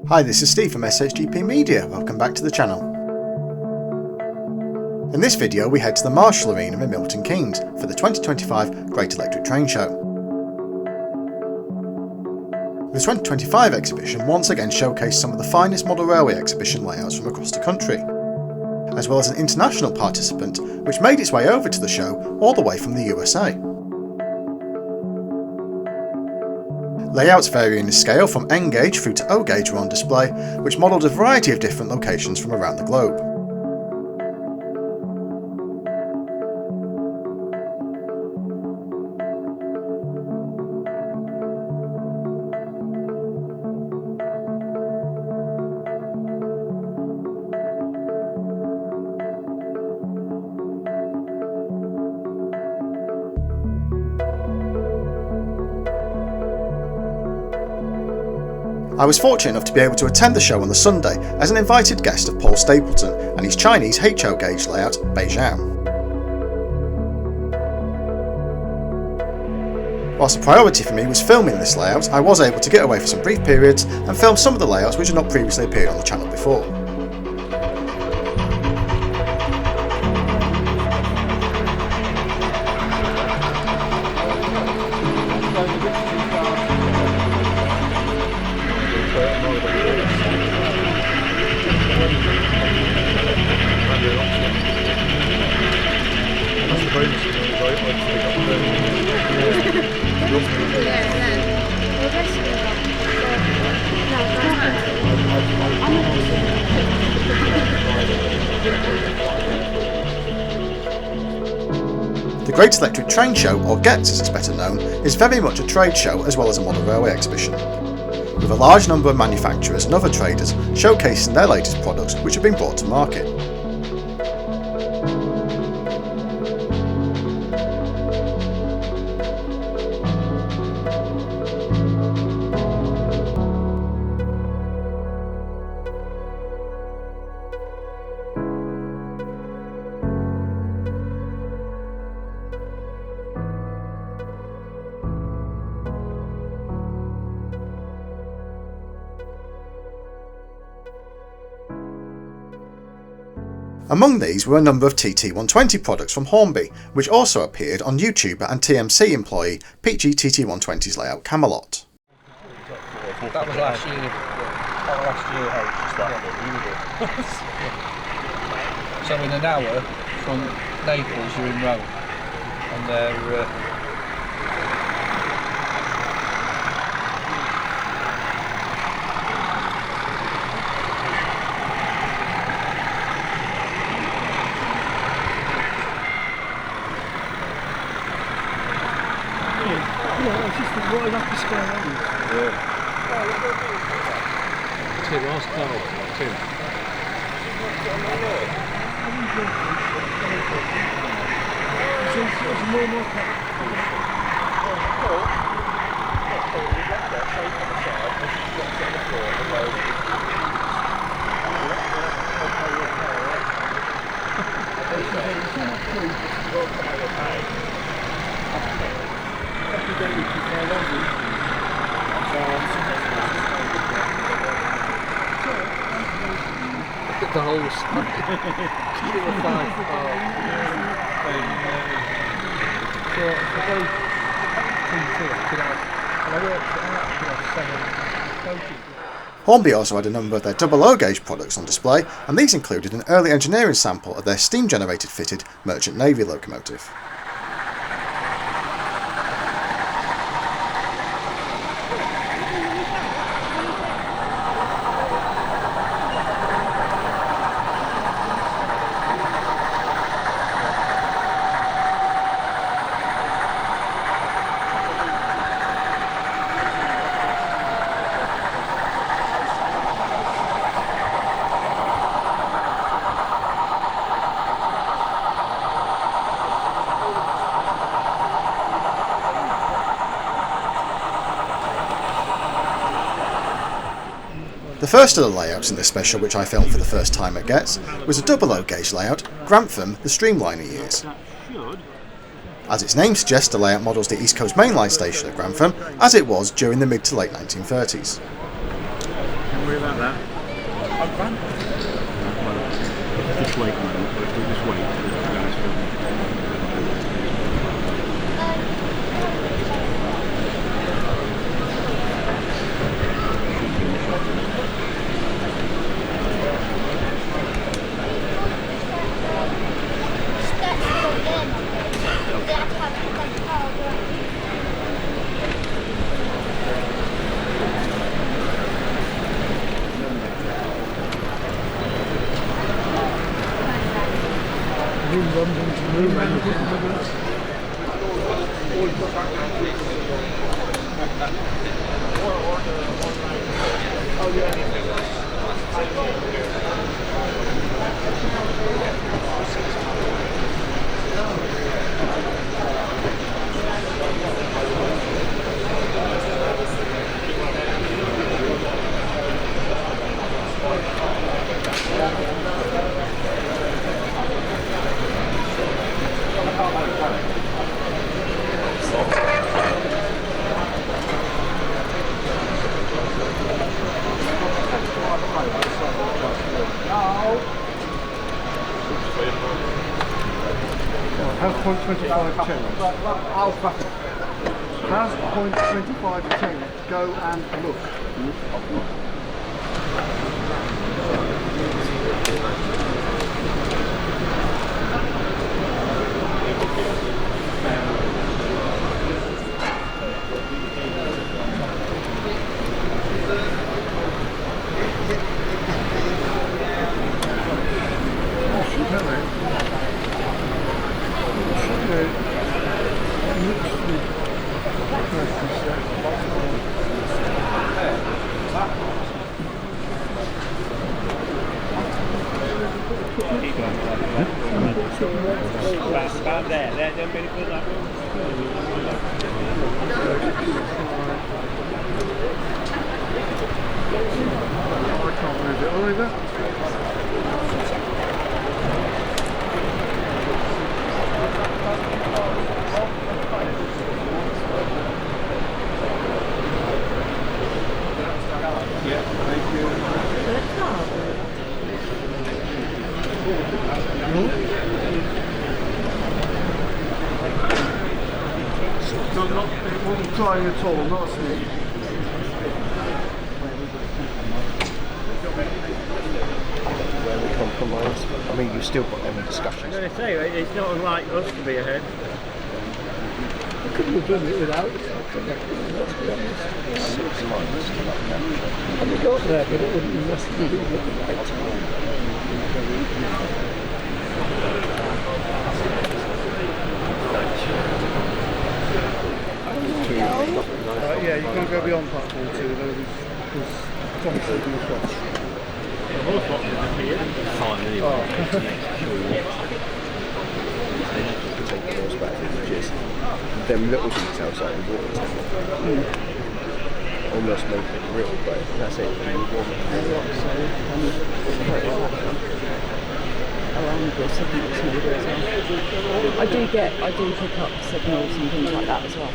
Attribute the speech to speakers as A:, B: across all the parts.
A: Hi, this is Steve from SHGP Media. Welcome back to the channel. In this video we head to the Marshall Arena in Milton Keynes for the 2025 Great Electric Train Show. The 2025 exhibition once again showcased some of the finest model railway exhibition layouts from across the country, as well as an international participant which made its way over to the show all the way from the USA. Layouts varying in scale from N gauge through to O gauge were on display, which modelled a variety of different locations from around the globe. I was fortunate enough to be able to attend the show on the Sunday as an invited guest of Paul Stapleton and his Chinese HO gauge layout, Beijing. Whilst the priority for me was filming this layout, I was able to get away for some brief periods and film some of the layouts which had not previously appeared on the channel before. The Great Electric Train Show, or GETS as it's better known, is very much a trade show as well as a model railway exhibition, with a large number of manufacturers and other traders showcasing their latest products which have been brought to market. Among these were a number of TT120 products from Hornby, which also appeared on YouTuber and TMC employee Peachy TT120's layout Camelot.
B: That was last year. So in an hour from Naples you're in Rome, and they're
C: Right up the square road. Yeah. Tim, ask Carl. Tim. Look at the whole
A: Hornby also had a number of their double O gauge products on display, and these included an early engineering sample of their steam generated fitted Merchant Navy locomotive. The first of the layouts in this special, which I filmed for the first time at GETS, was a double O gauge layout, Grantham, the Streamliner years. As its name suggests, the layout models the East Coast Main Line station at Grantham, as it was during the mid to late 1930s.
C: worry about that.
B: I've run.
C: Just wait a moment. Just wait.
D: How's point 25 change? How's point 25 change? Go and look.
C: About there, they're pretty good. I
D: can't move it either.
C: Yeah, thank you.
D: It wasn't trying at all, not a sneak.
E: Where we compromise. I mean, you've still got them discussions.
C: I'm going to say, it's not unlike us to be ahead.
D: I couldn't have done it without it. I got there, but it wouldn't be necessarily at the right time. Yeah, you've got to go beyond platform 2 though, because Tom's sitting across.
C: The horse box is here.
E: Fine, anyway. Take the horse back in the gist. Them little details like the water tank. Almost make it real, but that's it. You want
F: I do pick up signals and things like that as well.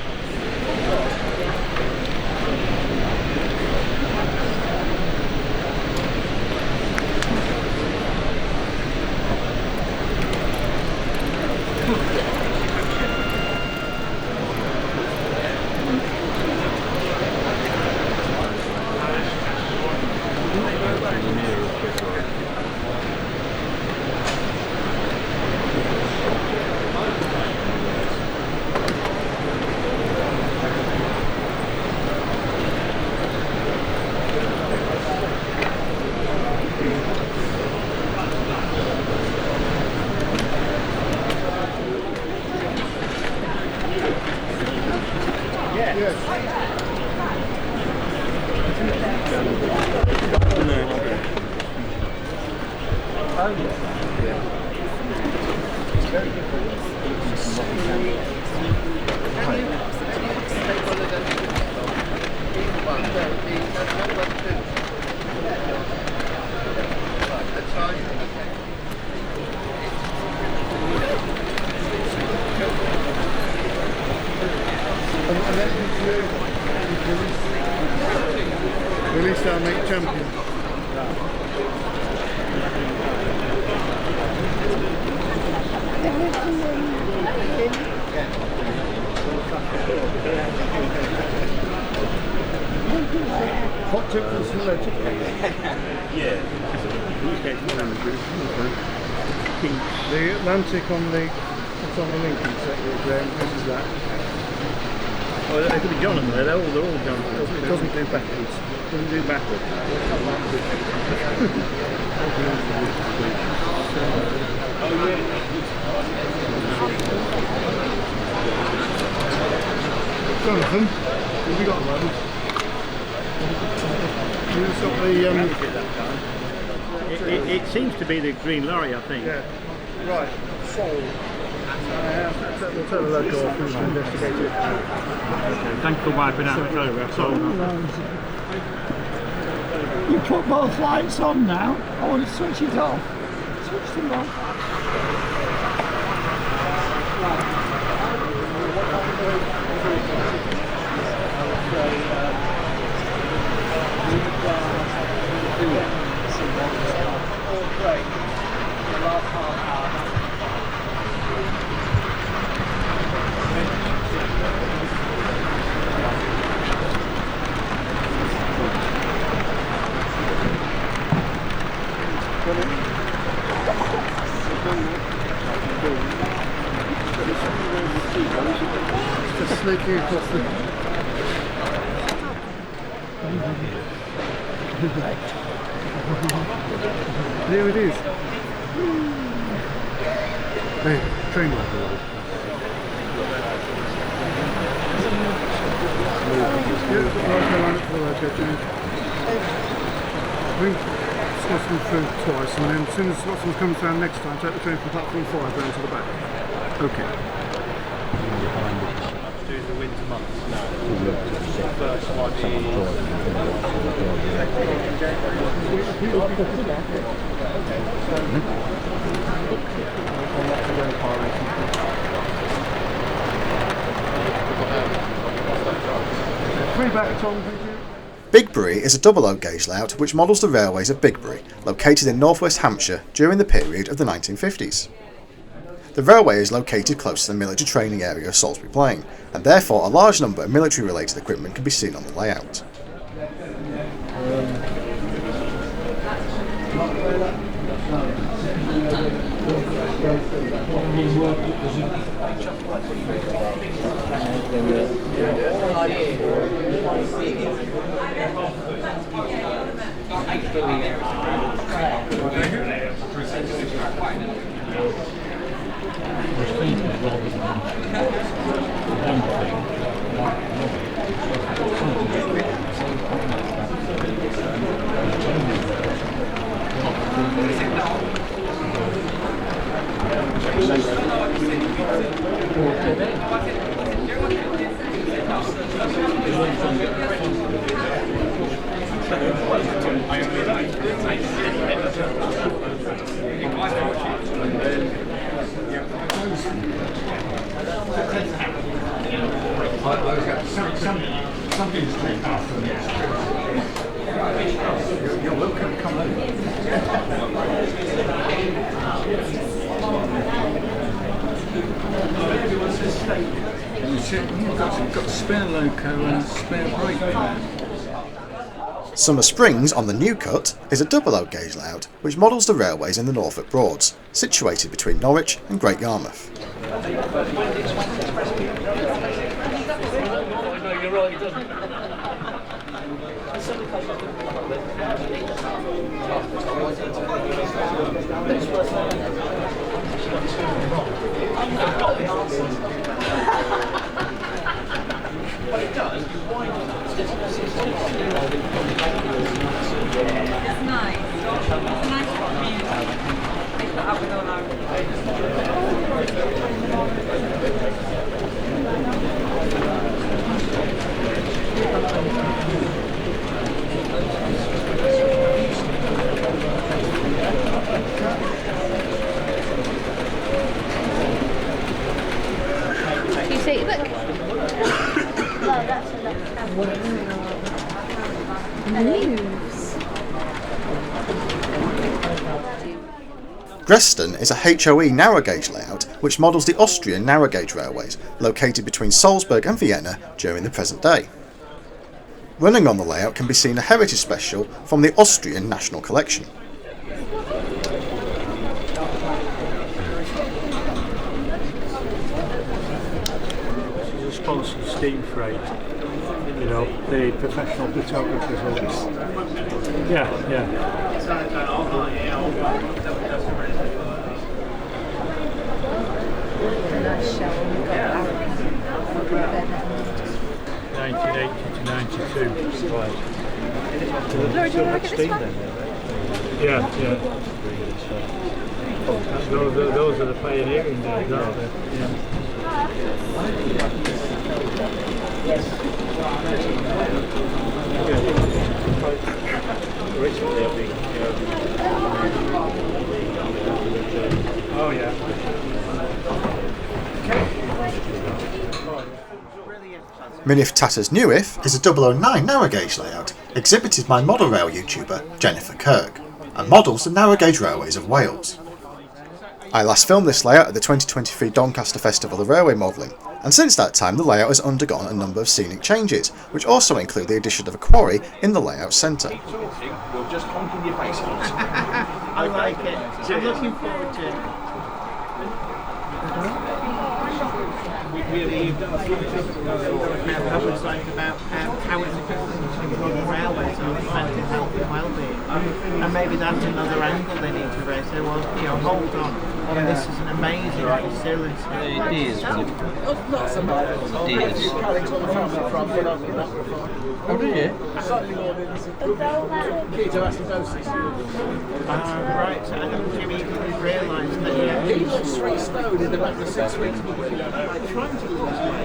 D: At least that'll make champion. Hot tip for the slow tip.
C: Yeah.
D: The Atlantic on the Lincoln set is this is that.
C: Oh, they could be John in there. They're all John.
D: It doesn't do backwards. It doesn't do backwards. Jonathan, have you got a moment? You've got the
C: It seems to be the green lorry, I think.
D: yeah. Right. So we'll tell the local office to investigate it.
C: Thanks for wiping out the photograph.
G: You put both lights on now. I want to switch it off. Switch them off.
D: Just sneaking across the there it is. Hey, train line. We've got them through twice, and then as soon as Scotsman's comes down next time, take the train from platform 5 down to the back. Okay.
B: During the winter months.
D: Free back, Tom, thank you.
A: Bigbury is a double oak gauge layout which models the railways of Bigbury, located in northwest Hampshire during the period of the 1950s. The railway is located close to the military training area of Salisbury Plain, and therefore a large number of military related equipment can be seen on the layout.
G: You're welcome, come over. You've got spare loco and spare brake pad.
A: Summer Springs on the New Cut is a double oak gauge layout which models the railways in the Norfolk Broads, situated between Norwich and Great Yarmouth.
H: You see, look. No, that's enough.
F: moves.
A: Dresden is a HOE narrow gauge layout which models the Austrian narrow gauge railways located between Salzburg and Vienna during the present day. Running on the layout can be seen a heritage special from the Austrian National Collection.
C: This is a sponsored steam freight. You know, the professional photographers always. Yeah.
F: Nice show.
C: 1980 to 92.
F: Laura, do you want to look at this one?
C: Yeah. Those are the pioneering days, aren't they? Yeah. Oh yeah.
A: Minif Tatter's Newif is a 009 narrow gauge layout exhibited by model rail YouTuber Jennifer Kirk and models the narrow gauge railways of Wales. I last filmed this layout at the 2023 Doncaster Festival of Railway Modelling, and since that time the layout has undergone a number of scenic changes, which also include the addition of a quarry in the layout centre.
H: You're just honking your face out.
I: I like it. So I'm looking forward to it. You've done a few things I was like about how it's important railways on mental health and well-being, and maybe that's another angle they need to raise. Say, well, hold on, this is an amazing facility.
B: It is. Oh, do you?
I: Right, so I don't think you realise that
H: He lost 3 stone in about the 6 weeks.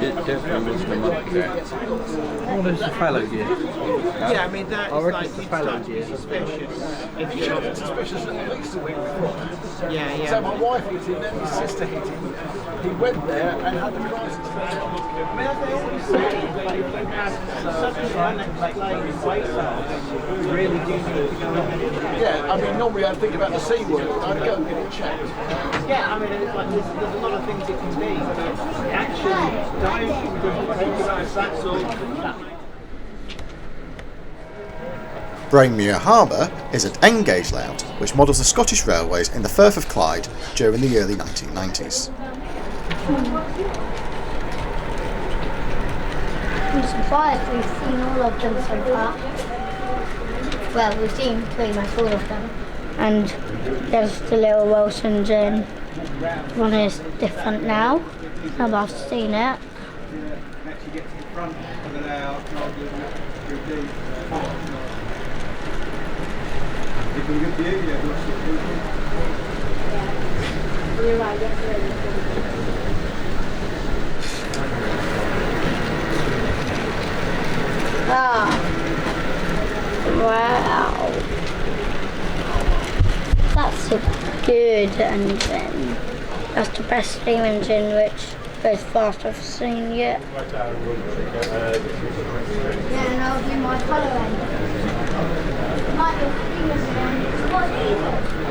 B: It definitely was the mark there. What is the fallow gear?
I: yeah, I mean that
B: I
I: is
B: reckon
I: like
B: it's the
I: you'd
B: fallow
I: start to be
B: gear.
I: suspicious if
H: He should have been suspicious at least a week before.
I: yeah.
H: So my wife hit him, then his sister hit him. He went there and had the crisis.
I: I mean, as they always say, like, if you have such an unexplained weight loss, you really do need to go ahead and
H: Yeah, I mean, normally I'd think about the C word. I'd go and get it checked.
I: yeah, I mean, it's like there's a lot of things it can be, but actually, dieting doesn't exercise, that's all.
A: Brainmere Harbour is an N-gauge layout which models the Scottish railways in the Firth of Clyde during the early 1990s.
J: I'm surprised we've seen all of them so far. Well, we've seen pretty much all of them. And there's the little Wilson's Inn. One is different now. I've seen it. Ah, wow. That's a good engine. That's the best steam engine which goes fast I've seen yet. Yeah, and I'll do my colour engine. Might be a steam engine. What is it?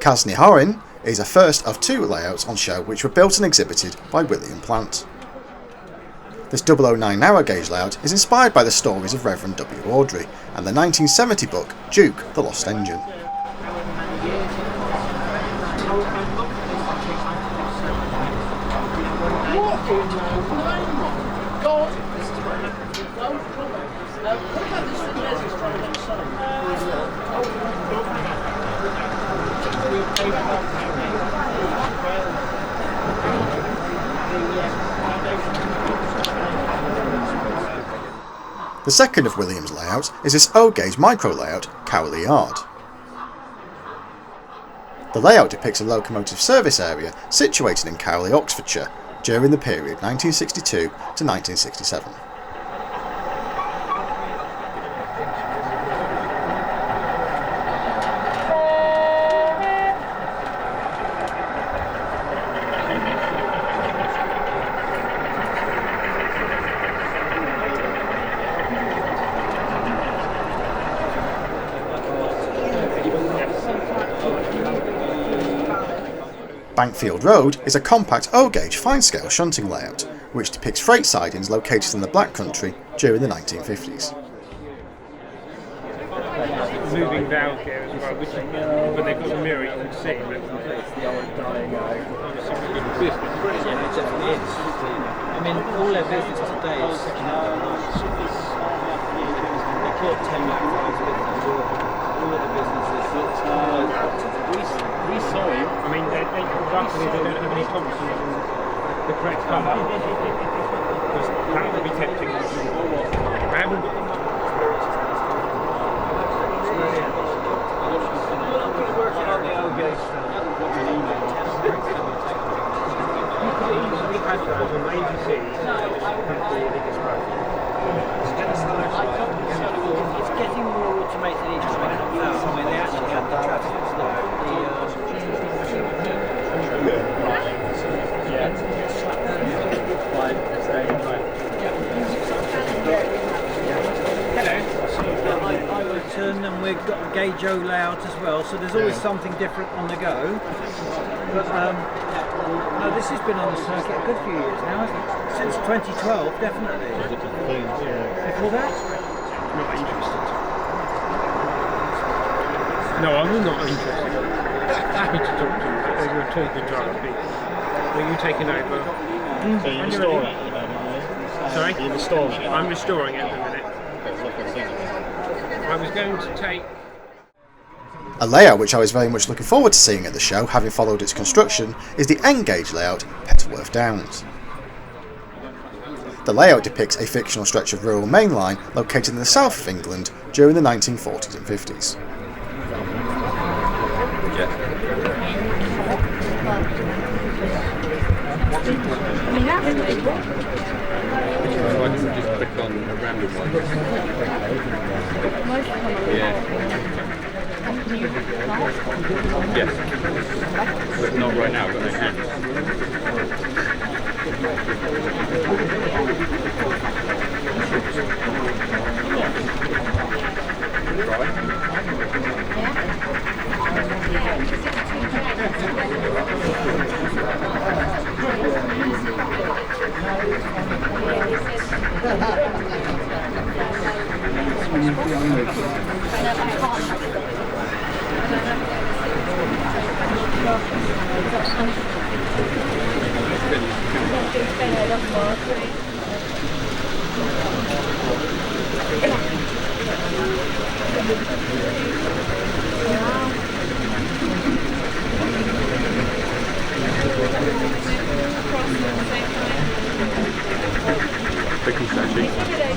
A: Casney Horin is a first of two layouts on show which were built and exhibited by William Plant. This 009 narrow gauge layout is inspired by the stories of Reverend W. Awdry and the 1970 book Duke, the Lost Engine. The second of William's layouts is this O-gauge micro layout, Cowley Yard. The layout depicts a locomotive service area situated in Cowley, Oxfordshire, during the period 1962 to 1967. Bankfield Road is a compact O-gauge fine-scale shunting layout, which depicts freight sidings located in the Black Country during the 1950s.
C: Moving down here as well, which when they've got the mirror you can see it. It's the old dying business.
B: Yeah, it definitely is. I mean, all their business today is they call it 10 million business. All of the businesses.
C: We saw him. I mean, luckily they don't have any Thompsons in the correct colour. Because that would be tempting. I haven't.
B: It's getting more automated each time it comes out. I mean, they actually have the traffic stuff. And we've got a gauge O layout as well, so there's always something different on the go. But no, this has been on the circuit a good few years now, hasn't it? Since 2012, definitely. Before that?
C: Not interested. No, I'm not interested. Happy to talk to you, but you're talking to other people. Are you taking over?
K: So you're restoring it at the moment, are you?
C: Sorry?
K: You're restoring it?
C: I'm restoring it at the minute. I was going to take...
A: A layout which I was very much looking forward to seeing at the show, having followed its construction, is the N-gauge layout, Pettleworth Downs. The layout depicts a fictional stretch of rural main line located in the south of England during the 1940s and 50s.
L: So I can just click on a random one. Yes. But not right now, but I can. Peachy TT.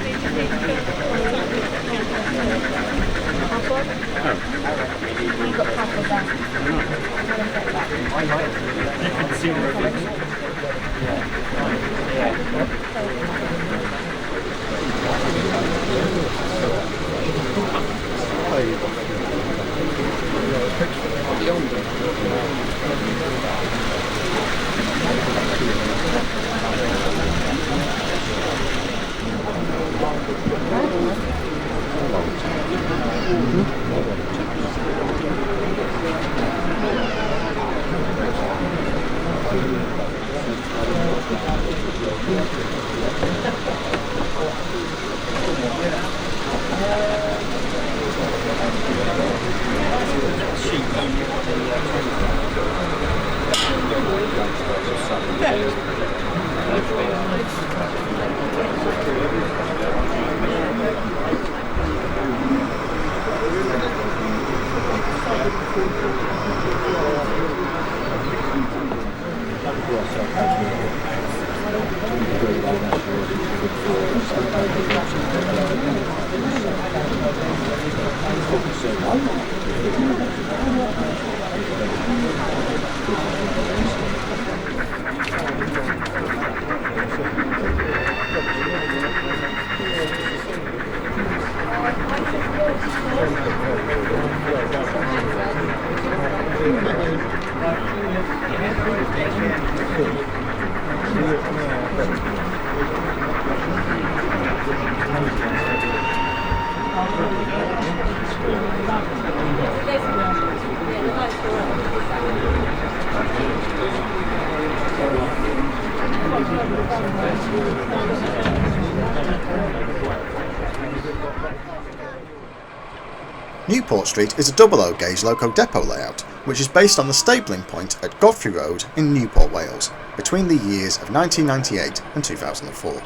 A: Newport Street is a double O gauge loco depot layout, which is based on the stabling point at Godfrey Road in Newport, Wales, between the years of 1998 and 2004.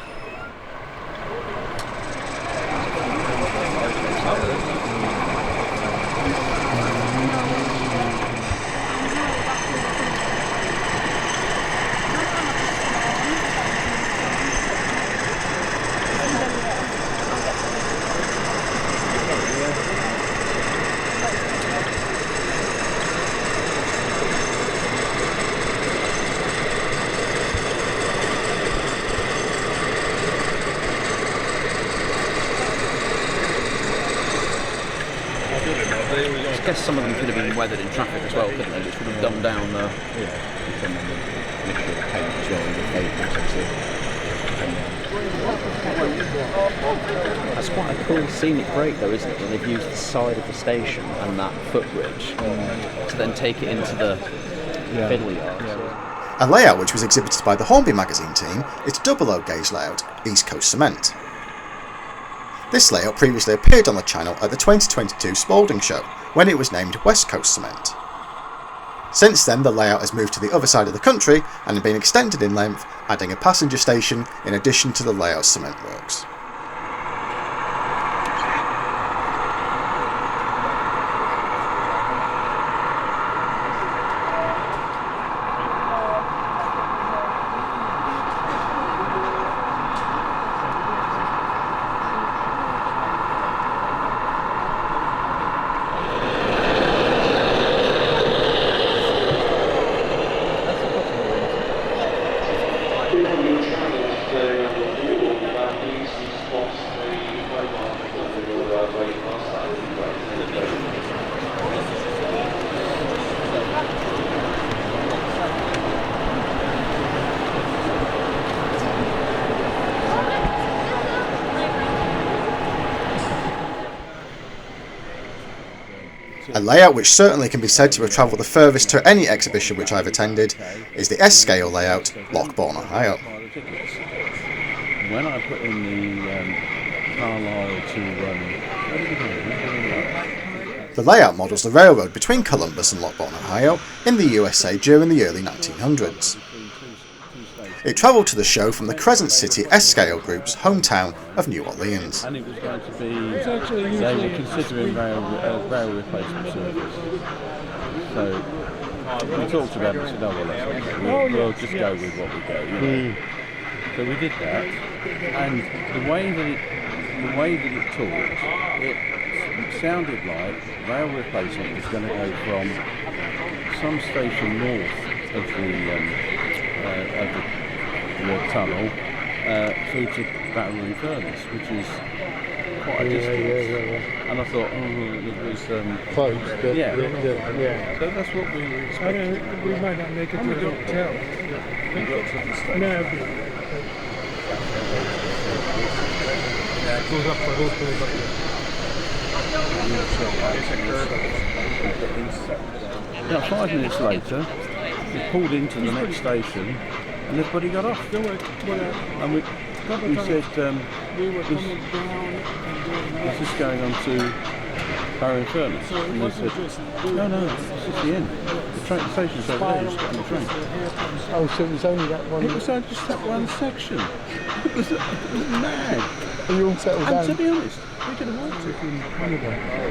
M: I guess some of them could have been weathered in traffic as well, couldn't they? Which would have dumbed down the... That's quite a cool scenic break though, isn't it? When they've used the side of the station and that footbridge to then take it into the fiddle yard.
A: A layout which was exhibited by the Hornby magazine team is double O gauge layout East Coast Cement. This layout previously appeared on the channel at the 2022 Spalding Show, when it was named West Coast Cement. Since then, the layout has moved to the other side of the country and has been extended in length, adding a passenger station in addition to the layout's cement works. A layout which certainly can be said to have travelled the furthest to any exhibition which I've attended is the S-scale layout, Lockbourne, Ohio.
M: When I put in the Carlisle to
A: The layout models the railroad between Columbus and Lockbourne, Ohio, in the USA during the early 1900s. It travelled to the show from the Crescent City S-Scale Group's hometown of New Orleans.
N: And it was going to be, they were considering rail replacement service. So we talked about it and said, oh well, we'll just go with what we go. You know? So we did that, and the way that it talked, it sounded like rail replacement was going to go from some station north of the tunnel through to Battle Furnace, which is quite a distance. And I thought, it was
O: close, but
N: yeah.
O: Yeah.
N: So that's what we were expecting.
D: We might not make it to the hotel.
N: We got to the station.
D: No.
N: About 5 minutes later, we pulled into the next station and everybody got off. And we said, is this going on to Barrow Furnace? And they said, no, this is the end. The station's over there, you just get on the train.
O: Oh, so it was only that one?
N: It was just that one section. It was mad.
O: Are you all settled down?
N: And to be honest, we could have walked it.
D: In Canada,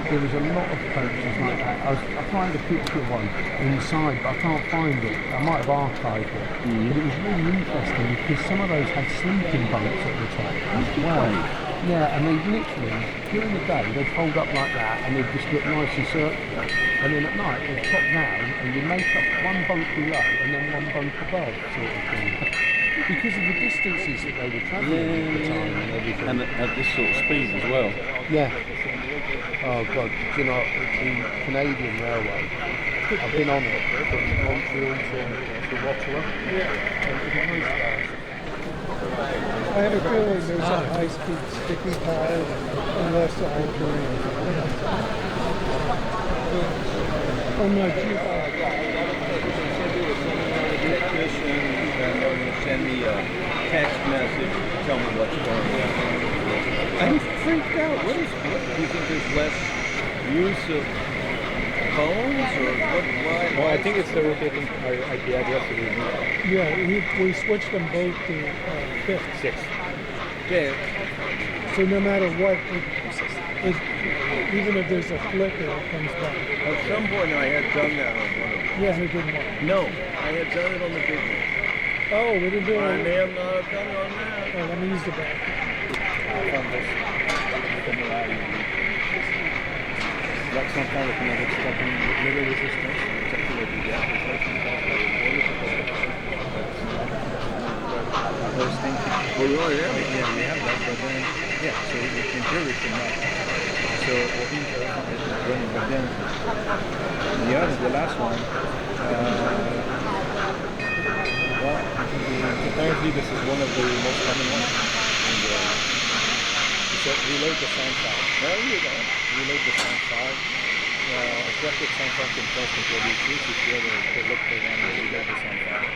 D: there was a lot of coaches like that. I tried to picture one inside, but I can't find it. I might have archived it. But it was really interesting because some of those had sleeping bunks at the top as well. Yeah, and they literally, during the day, they'd fold up like that and they'd just look nice and circular. And then at night, they'd top down and you'd make up one bunk below and then one bunk above, sort of thing. Because of the distances that they were travelling at the time and everything.
N: And at this sort of speed as well.
O: Yeah. Oh God, do you know, the Canadian Railway, I've been on it from Montreal to Ottawa.
D: I have a feeling there's a high-speed sticky pile unless I can. Oh no,
P: send me a text message, tell me what's going on. I'm freaked out. What do you think there's less use of phones or what? Why?
K: Well, I think it's the rotating IP address that we need.
D: Yeah, we switched them both to 5th.
K: 6th.
P: Okay.
D: So no matter what, even if there's a flicker, it comes back.
P: At some point I had done that on one of them.
D: Yeah, it didn't work.
P: No, I had done it on the big one.
D: Oh, we didn't do it.
P: I may have not done it on that.
D: Oh, let me use the back.
K: Like some kind of kinetic stuff in little resistance, particularly the application of those things.
P: Well, you already have it.
K: Yeah, we have that, but then, yeah, so in theory it should not. So what we is running, but then the last one, well, apparently this is one of the most common ones. So reload the sound file.
P: There you go.
K: Reload the sound file. A separate sound file can test and produce this if you ever look for one and reload the sound file.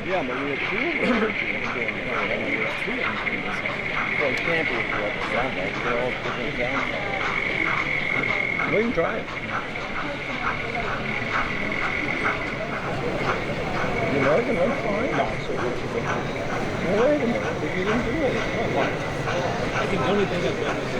P: Yeah, but you were two of them.
K: You have 3 of them in the sound file.
P: Well, it can't be what the sound like. They're all different sound files. We can try it. You like it? I'm fine.
K: No, so what you think?
P: Well, wait a minute. If you didn't do it, it's fine.
K: I think the only thing I've done is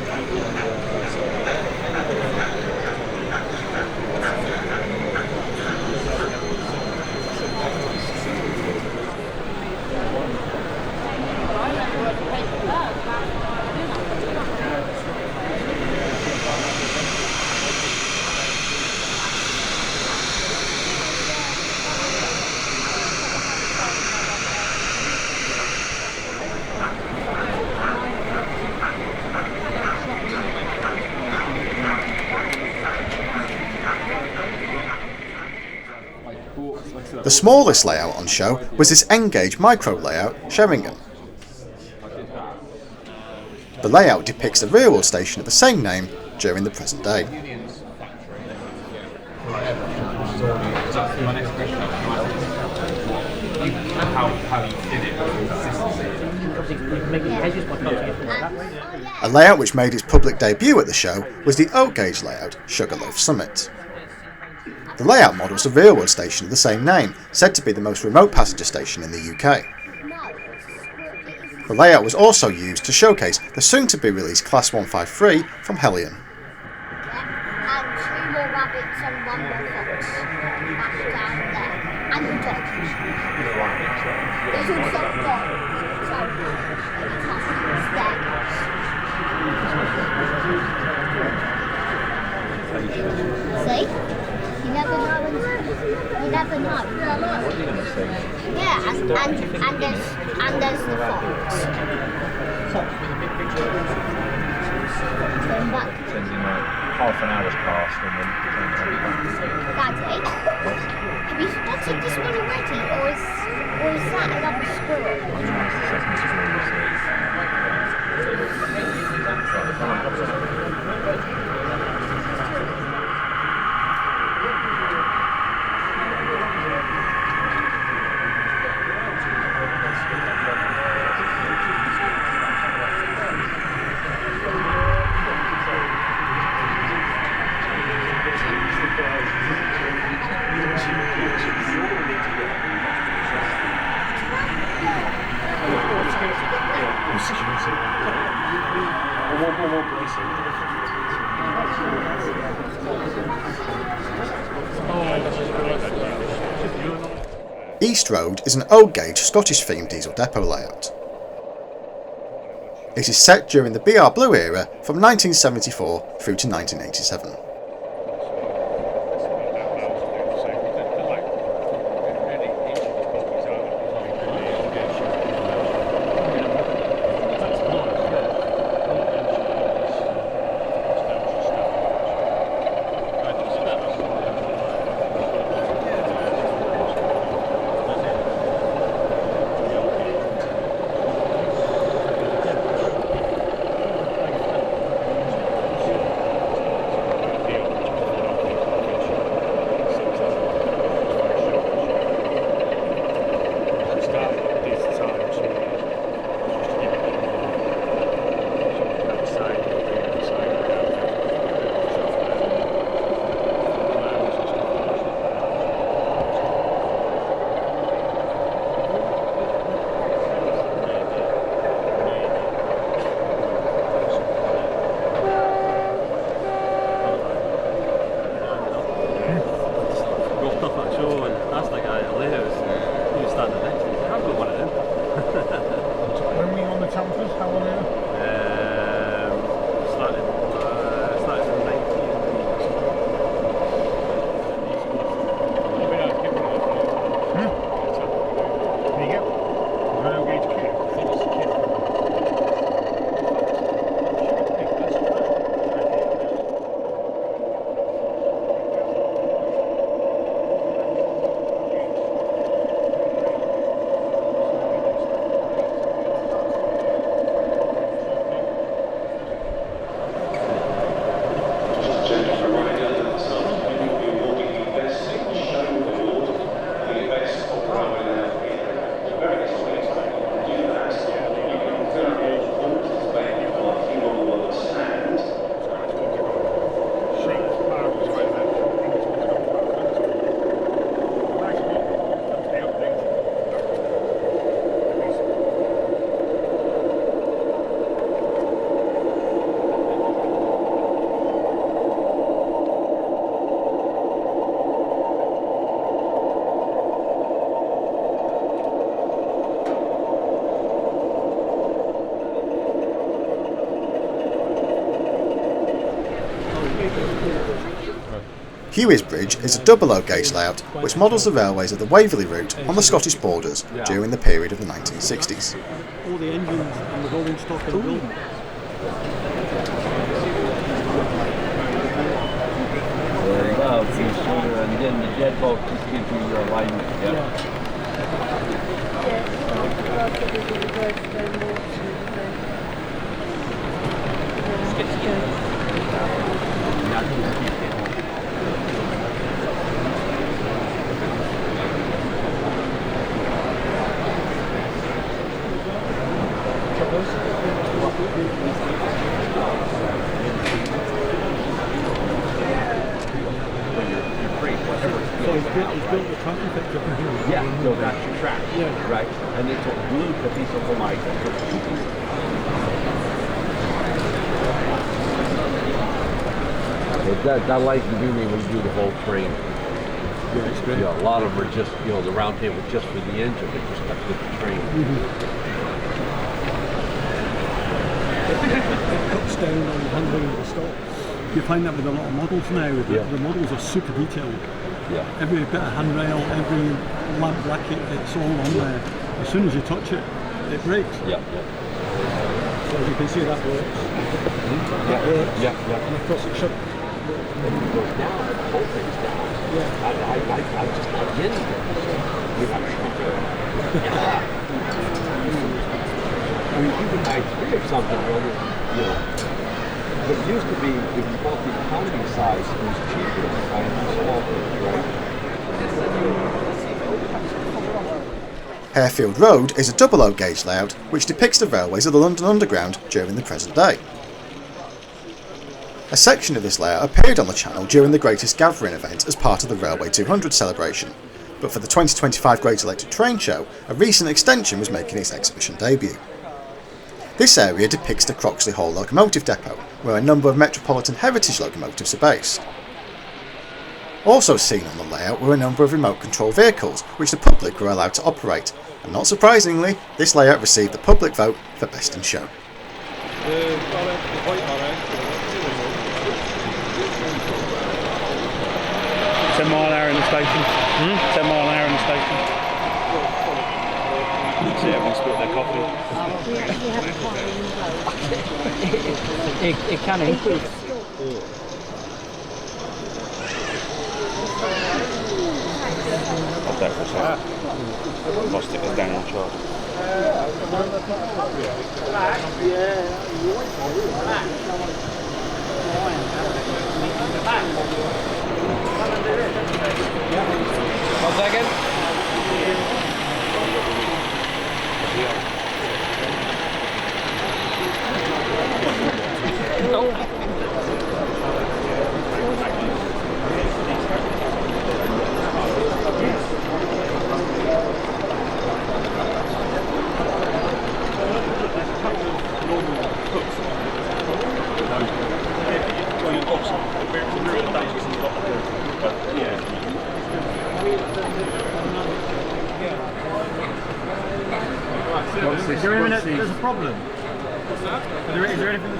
A: The smallest layout on show was this N-gauge micro layout Sheringham. The layout depicts the railroad station of the same name during the present day.
B: How you did it, consistency.
A: A layout which made its public debut at the show was the oak gauge layout Sugarloaf Summit. The layout models a railroad station of the same name, said to be the most remote passenger station in the UK. The layout was also used to showcase the soon-to-be released Class 153 from Hellion.
J: And 2 more rabbits and 1 more fox. Back down there. And the dog. There's also a dog. So, it has staircase. See? You never know. You never know. Yeah, and there's the fox. Turn back.
C: Half an hour's passed and then
J: Daddy, have you spotted this one already, or is that another squirrel?
A: East Road is an oak gauge Scottish themed diesel depot layout. It is set during the BR Blue era from 1974 through to 1987. Hewes Bridge is a double oak gauge layout which models the railways of the Waverley route on the Scottish borders during the period of the 1960s.
D: All the engines and the rolling stock in the building.
P: Well, and then the jet boat just gives you your alignment.
D: built the track effective.
E: Yeah, so that's your track.
D: Yeah.
E: Right? And they took glued a piece of formica and took two pieces. That light and duty when you do the whole train.
D: Yeah, it's great.
E: A lot of them are just, the round table just for the engine, they just stuck with the train.
D: It cuts down on the handling of the stock. You find that with a lot of models now. The models are super detailed.
E: Yeah.
D: Every bit of handrail, every lamp bracket, it's all on there. As soon as you touch it, it breaks.
E: Yeah.
D: So you can see that works. That works.
E: Yeah.
D: And of course it should.
E: When it goes down, the whole thing's down.
D: Yeah.
E: I just not getting it. I mean, you can buy 3 of something, but it used to be, if you bought the economy size, it was cheaper than buying the small things, right?
A: Harefield Road is a double O gauge layout which depicts the railways of the London Underground during the present day. A section of this layout appeared on the channel during the Greatest Gathering event as part of the Railway 200 celebration, but for the 2025 Great Electric Train Show, a recent extension was making its exhibition debut. This area depicts the Croxley Hall Locomotive Depot, where a number of Metropolitan Heritage locomotives are based. Also seen on the layout were a number of remote control vehicles which the public were allowed to operate, and not surprisingly, this layout received the public vote for Best in Show.
C: 10 mile an hour in the station. 10 mile an hour in the station. See everyone split their coffee.
B: It can increase.
C: I'll bet for a second. I'll stick us down on charge.
B: One second.
C: There's a problem. What's that? Is there anything?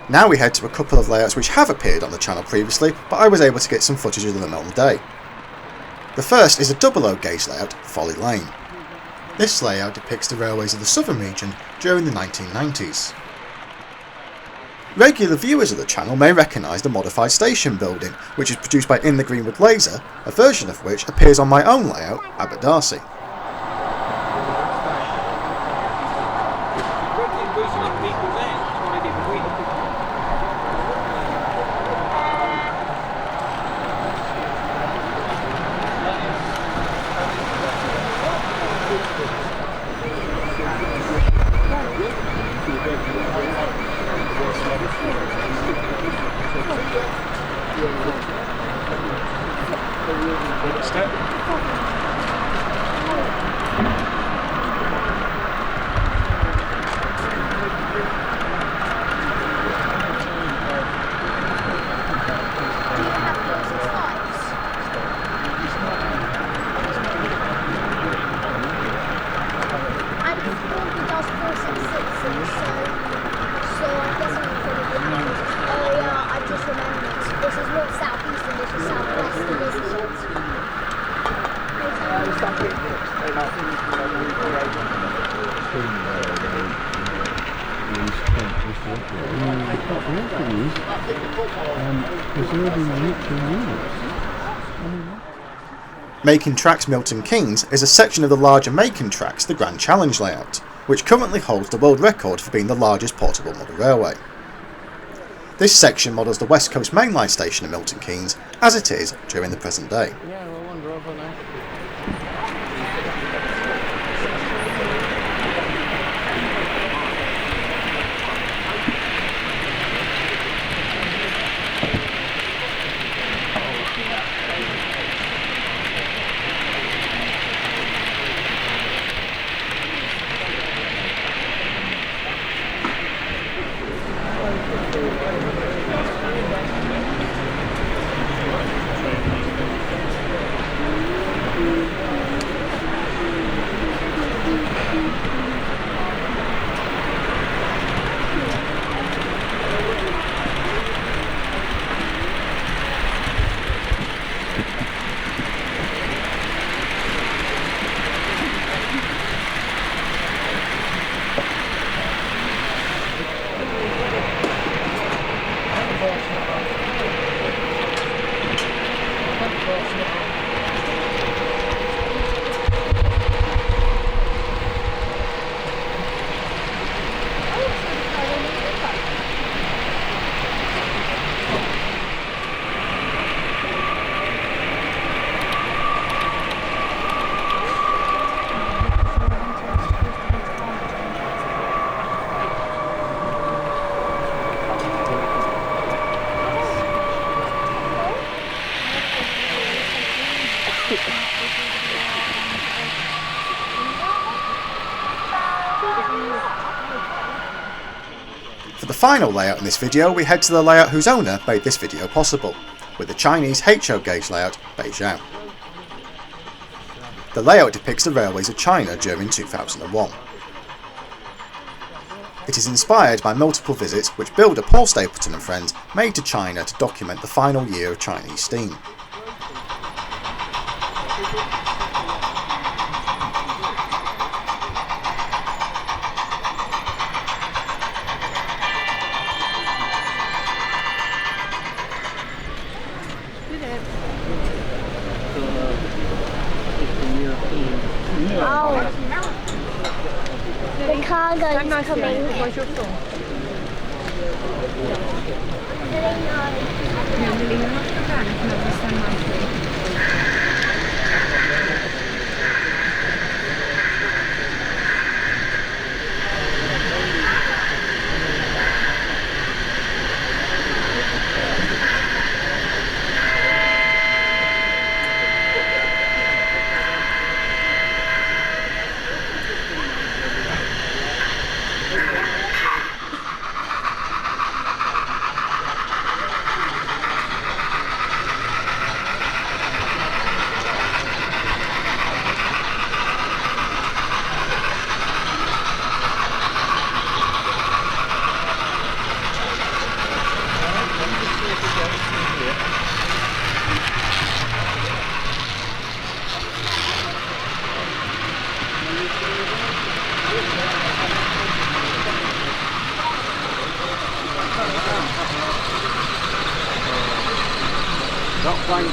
A: Now we head to a couple of layouts which have appeared on the channel previously, but I was able to get some footage of them on the day. The first is a double O gauge layout, Folly Lane. This layout depicts the railways of the southern region during the 1990s. Regular viewers of the channel may recognise the modified station building, which is produced by In the Greenwood Laser, a version of which appears on my own layout, Abbot Darcy. Making Tracks Milton Keynes is a section of the larger Making Tracks the Grand Challenge layout, which currently holds the world record for being the largest portable model railway. This section models the West Coast Main Line station at Milton Keynes as it is during the present day. For the final layout in this video, we head to the layout whose owner made this video possible, with the Chinese HO gauge layout, Beijing. The layout depicts the railways of China during 2001. It is inspired by multiple visits which builder Paul Stapleton and friends made to China to document the final year of Chinese steam.
J: The cargo is coming.
P: Not fine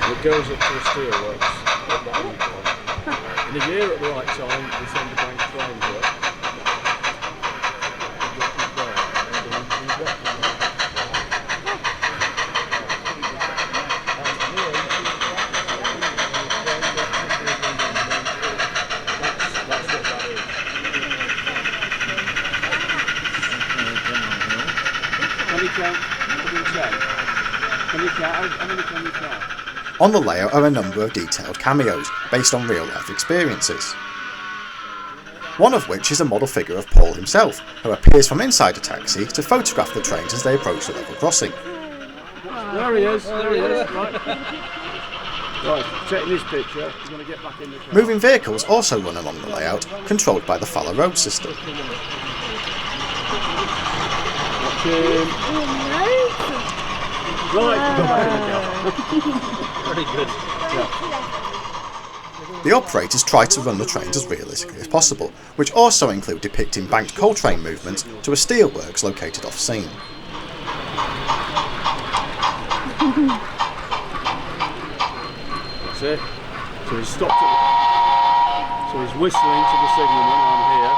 P: It goes up to the steelworks. And if you're at the right time, you send the bank train to it.
A: On the layout are a number of detailed cameos based on real life experiences. One of which is a model figure of Paul himself, who appears from inside a taxi to photograph the trains as they approach the level crossing.
P: There he is, there he is. Right, taking this picture, he's going to get back in the car.
A: Moving vehicles also run along the layout, controlled by the Folly road system.
P: Right, go back in the car.
L: Very good.
P: Yeah.
A: The operators tried to run the trains as realistically as possible, which also include depicting banked coal train movements to a steelworks located off scene.
N: That's it. So he's stopped it. So he's whistling to the signalman, I'm here.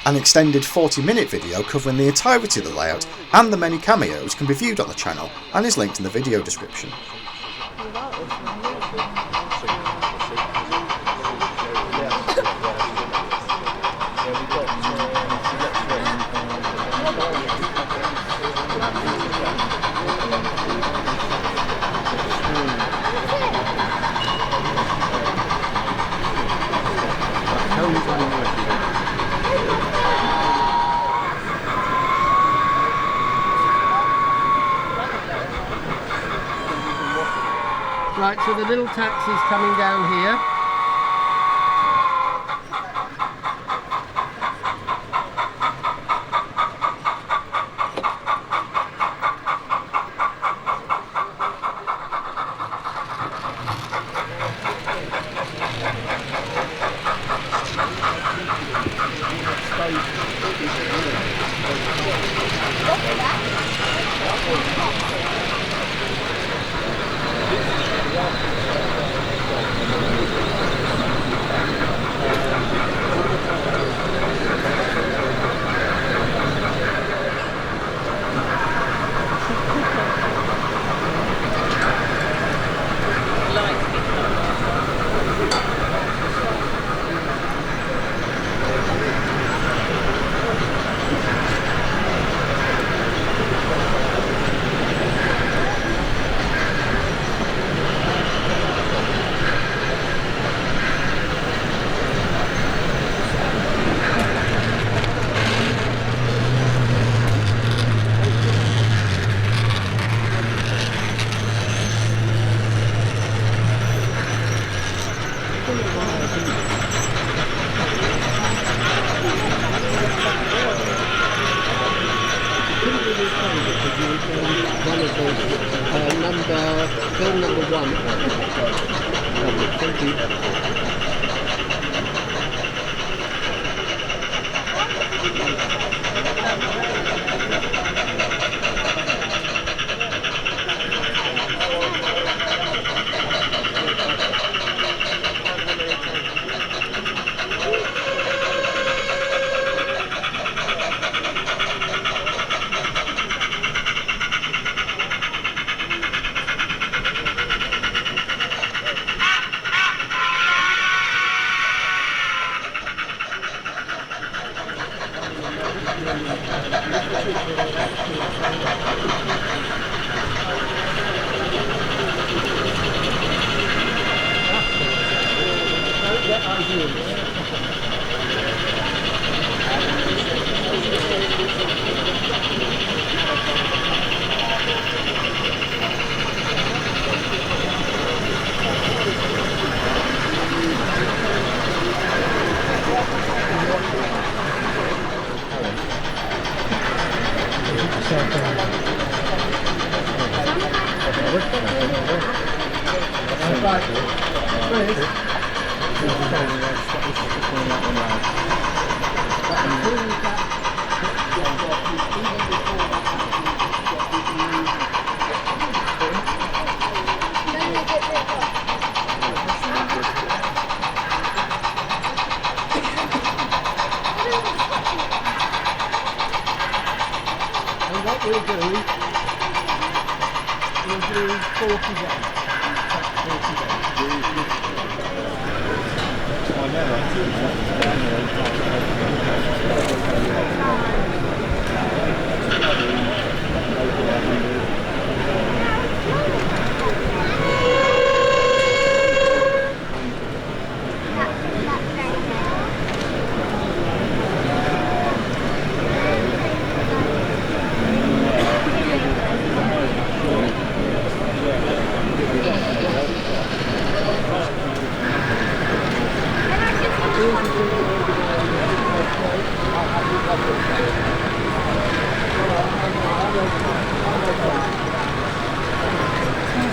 A: An extended 40-minute video covering the entirety of the layout and the many cameos can be viewed on the channel and is linked in the video description.
O: Right, so the little taxi's coming down here. Film number 1. Thank you.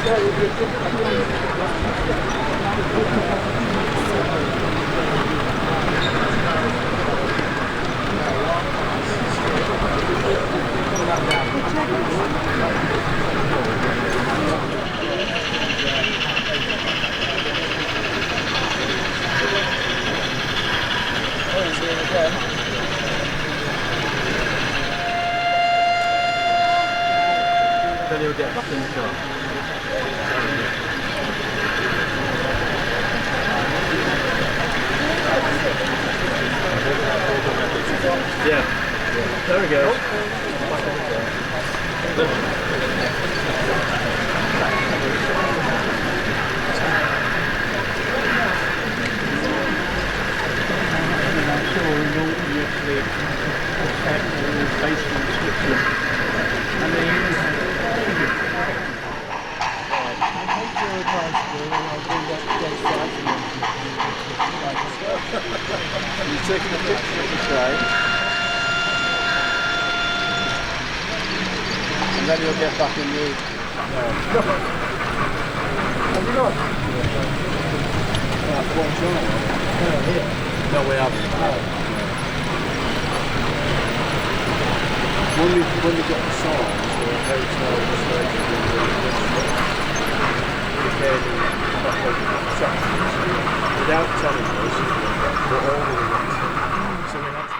P: Then he'll get back in the car. Yeah. There we go.
K: You're taking a picture of the train, and then you'll get back in the... No, we haven't. When you get the songs, the hotels, without telling us, we're ordering it. So we have to...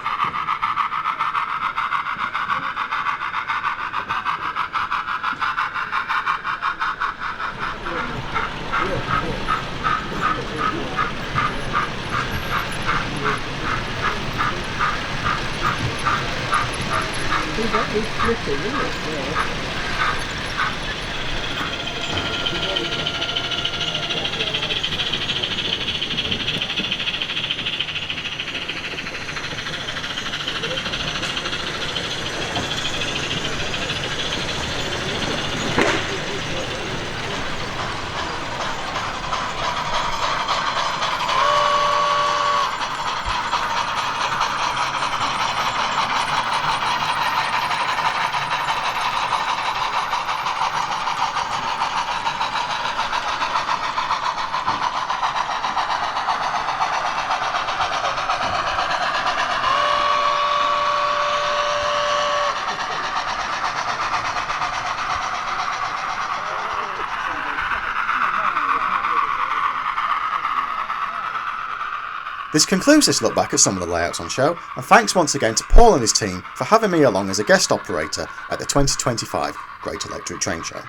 A: This concludes this look back at some of the layouts on show, and thanks once again to Paul and his team for having me along as a guest operator at the 2025 Great Electric Train Show.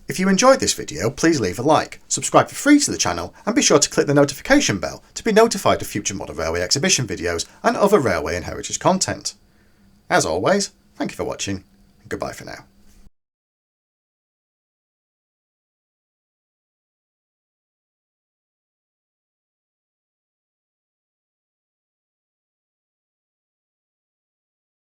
A: If you enjoyed this video, please leave a like, subscribe for free to the channel, and be sure to click the notification bell to be notified of future modern railway exhibition videos and other railway and heritage content. As always, thank you for watching, and goodbye for now.